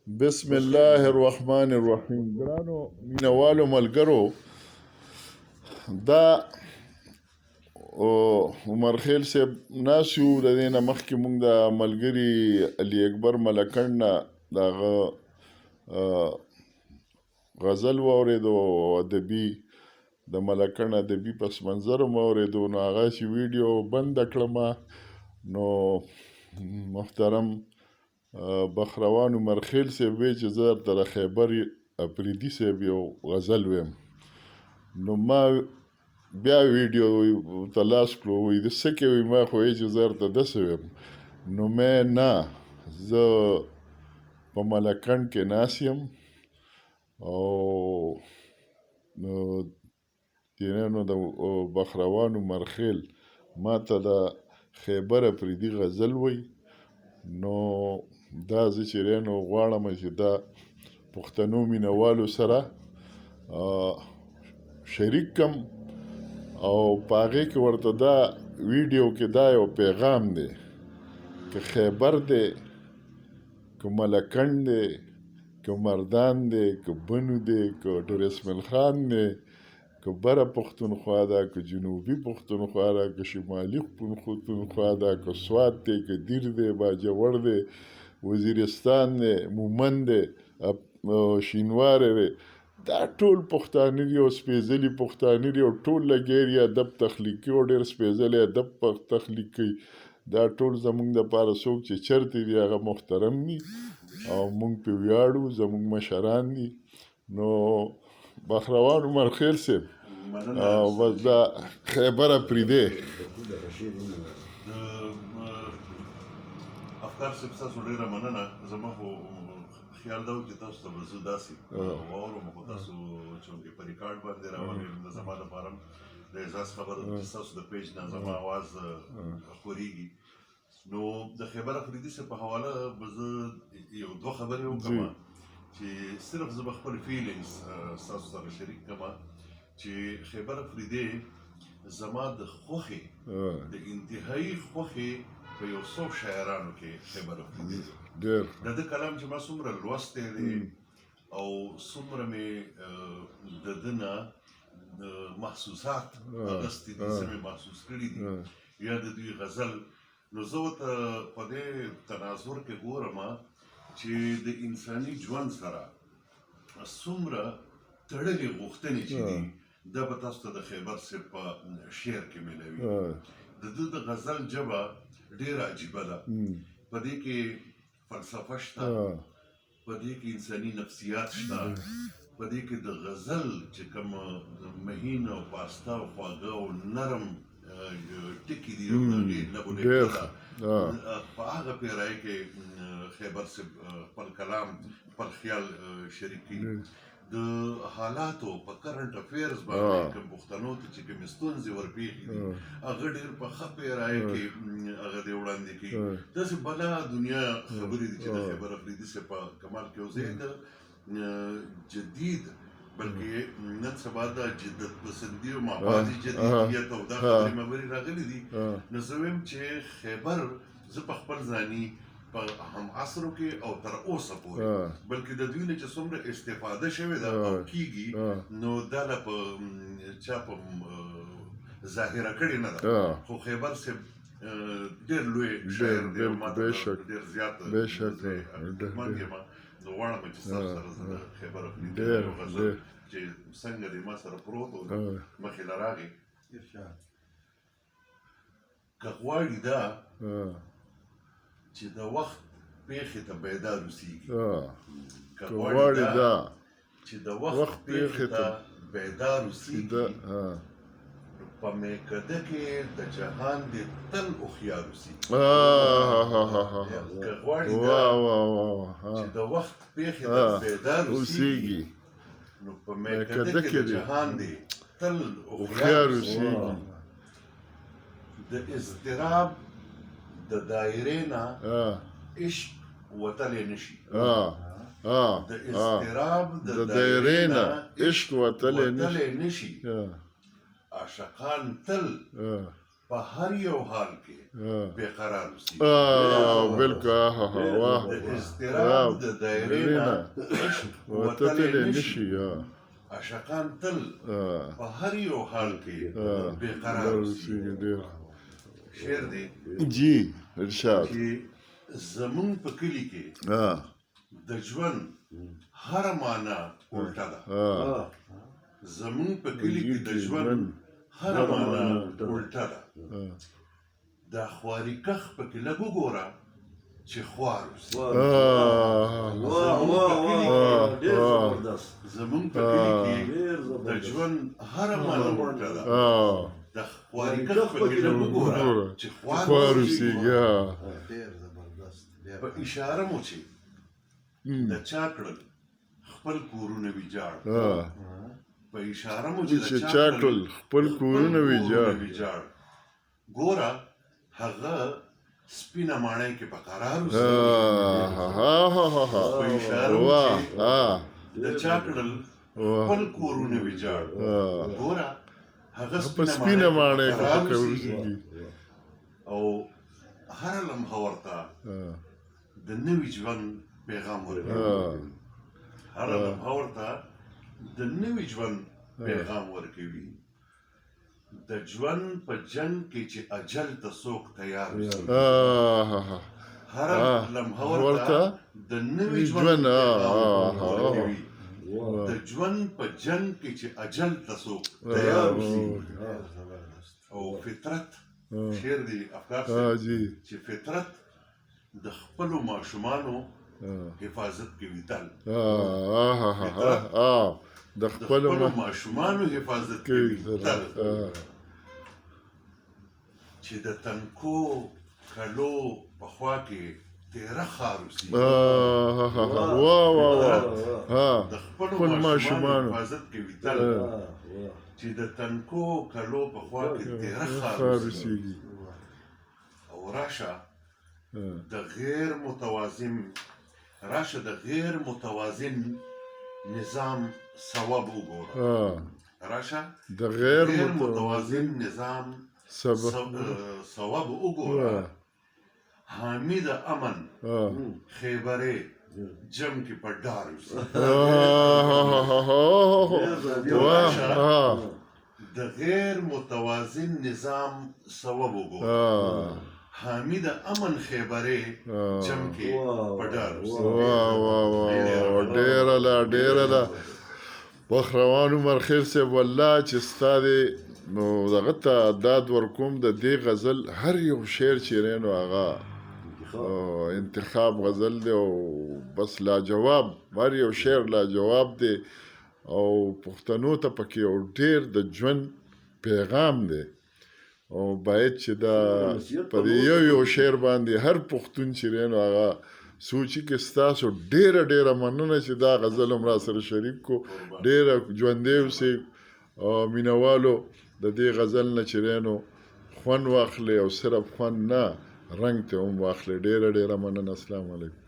بسم الله الرحمن الرحیم. ګرانو مینوالو ملګرو، دا عمر خیل صاحب ناسو د دې نه مخکې مونږ د ملګري علي اکبر ملکنډ نه د هغه غزل واورېدو او ادبي د ملکنډ ادبي پس منظر مو واورېدو، نو هغسې ویډیو بنده کړمه. نو محترم بخروان عمر خیل صاحب وی چې زه درته د خیبر افریدي صاحب یو غزل ویم. نو ما بیا ویډیو ته لاس کړو، وایي د څه کې وایي؟ ما خو وایي چې زه درته داسې ویم. نو مې نه، زه په ملکنډ کې ناست یم او نو د بخروان عمر خیل ما ته د خیبر افریدي غزل وایي. نو دا زه چې دی نو غواړم چې دا پښتنو مینوالو سره شریک کم او په هغې کې ورته دا ویډیو کې دا یو پیغام دی، که خیبر دی، که ملکنډ دی، که مردان دی، که بنو دی، که ډور اسماعیل خان دی، که بره پښتونخوا ده، که جنوبي پښتونخوا ده، که شمالي پښتونخوا ده، که سوات دی، که دیر دی، باجوړ دی، وزیرستان دی، مومند دی، شینواری دی، دا ټول پښتانه دي او سپېڅلي پښتانه دي او ټول لګیا دي ادب تخلیق کوي او ډېر سپېڅلی ادب تخلیق کوي. دا ټول زموږ دپاره څوک چې چرته دي هغه محترم دي او موږ پرې ویاړو، زموږ مشران دي. نو بخروان عمر خیل صاحب بس دا خیبر افریدي افکار صاحب ستاسو ډېره مننه. زما خو خیال دا و چې تاسو ته به زه داسې واورم، خو تاسو چونکې په ریکارډ باندې راولئ نو زما لپاره هم د اعزاز خبره ده چې ستاسو د پیج نه زما اواز خپرېږي. نو د خیبر افریدي صاحب په حواله به زه یو دوه خبرې وکړم چې صرف زه به خپل فیلینګز ستاسو سره شریک کړم چې خیبر افریدي زما د خوښې د انتهایي خوښې په یو څو شاعرانو کې خیبر افریدي دی. د ده کلام چې ما څومره لوستی دی او څومره مې د ده نه محسوسات اخیستي دي، څه مې محسوس کړي دي یا د دوی غزل. نو زه ورته په دې تناظر کې ګورم چې د انساني ژوند سره څومره تړلې غوښتنې چې دي دا به تاسو ته د خیبر صاحب په شعر کې میلوي. د ده د غزل ژبه ډېره عجیبه ده، په دې کې فلسفه شته، په دې کې انساني نفسیات شته، په دې کې د غزل چې کوم مهین او پاسته او خواږه او نرم ټکي دي په هغه پیرایه کې خیبر صاحب خپل کلام خپل خیال شریک کوي. د حالاتو په کرنټ افیرز باندې کوم پښتنو ته چې کومې ستونزې ورپېښې دي هغه ډېر په ښه پیرایه کې هغه دې وړاندې کوي. داسې بله دنیا خبرې دي چې د خیبر افریدي صاحب په کمال کې یو ځای د جدید بلکې نن سبا د جدت پسندي او مابعدي جدیدیت او دا خبرې راغلي دي. نو زه وایم چې خیبر زه په خپل ځاني په هم عصرو کې او تر اوسه پورې بلکې د دوی نه چې څومره استفاده شوې ده او کېږي نو دا له په چا په ظاهره کړې نه ده، خو خیبر صاحب ډېر لوی شاعر دی او ما ته ډېر زیات عقیدتمند یم. نو غواړم چې ستاسو سره زه د خیبر افریدي یو غزل چې څنګه دی ما سره پروت و مخې له راغی. که غواړي دا چې د وخت پیښې ته بیدار اوسېږي، که غواړي دا چې د وخت پیښې ته بیدار اوسېږي، په میکده کې د جهان دې تل هوښیار اوسېږي. که غواړي دا چې د وخت پیښې ته بیدار اوسېږي نو په میکده کې د جهان دې تل هوښیار اوسېږي. د اضطراب د دایرې نه عشق وتلی نشي، د اضطراب د دایرې نه عشق وتلی نشي. عاشقان تل په هر یو حال کې بېقرار اوسي بالکل واه د اضطراب د دایرې نه وتلی نشي عاشقان تل په هر یو حال کې بېقرار اوسي شعر دی جی ارشاد چې زمونږ په کلي کې د ژوند هره معنا الټه ده زمونږ په کلي کې د ژوند هره معنا الټه ده د خواري کښ پکې لږ وګوره چې خوار اوسي زمونږ په کلي کې د ژوند هره معنا الټه ده د خواري کښ پکې لږ وګوره چې خوار اوسي په اشاره مو چې د چا کړل خپل کورونه ویجاړ په اشاره مو چې چا کړل خپل کورونه ویجاړ ګوره هغه سپینه ماڼۍ کې په قرار اوسي په اشاره مو چې د چا کړل خپل کورونه ویجاړ ګوره هغه سپینه ماڼۍ کې په قرار اوسي او هره لمحه ورته د نوي ژوند پیغام ورکوي هره لمحه ورته د نوي ژوند پیغام ورکوي د ژوند په جنګ کې چې اجل ته څوک تیار اوسي هره لمحه ورته د نوي ژوند پیغام ورکوي د ژوند په جنګ کې چې اجل ته څوک تیار اوسي او فطرت شعر دی افکار چې فطرت د خپلو ماشومانو حفاظت کوي تل د خپلو ماشومانو حفاظت کوي تل چې د تنکو کلو په خوا کې تیره خار اوسي د خپلو ماشومانو حفاظت کوي تل چې د تنکو کلو په خوا کې تیره خار اوسي او راشه د غیر متوازن نظام ثواب وګوره راشه د غیر متوازن نظام ثواب وګوره حامی د امن خیبرې جم کې په ډار اوسي د غیر متوازن نظام ثواب وګوره حامی د امن خیبرې جم کې په ډار اوسي ډېره ده بخروان عمر خیر صاحب والله چې ستا دی نو دغه ته داد ورکوم د دې غزل هر یو شعر چې دی نو هغه انتخاب غزل دی او بس لاجواب هر یو شعر لاجواب دی او پښتنو ته پکې یو ډېر د ژوند پیغام دی او باید چې دا په یو شعر باندې هر پښتون چې دی نو هغه سوچي کې ستاسو ډېره مننه چې دا غزل هم را سره شریک کو ډېره ژوندی اوسئ مینوالو د دې غزل نه چې دی نو خوند واخلئ او صرف خوند نه رنګ ته هم واخلئ ډېره مننه السلام علیکم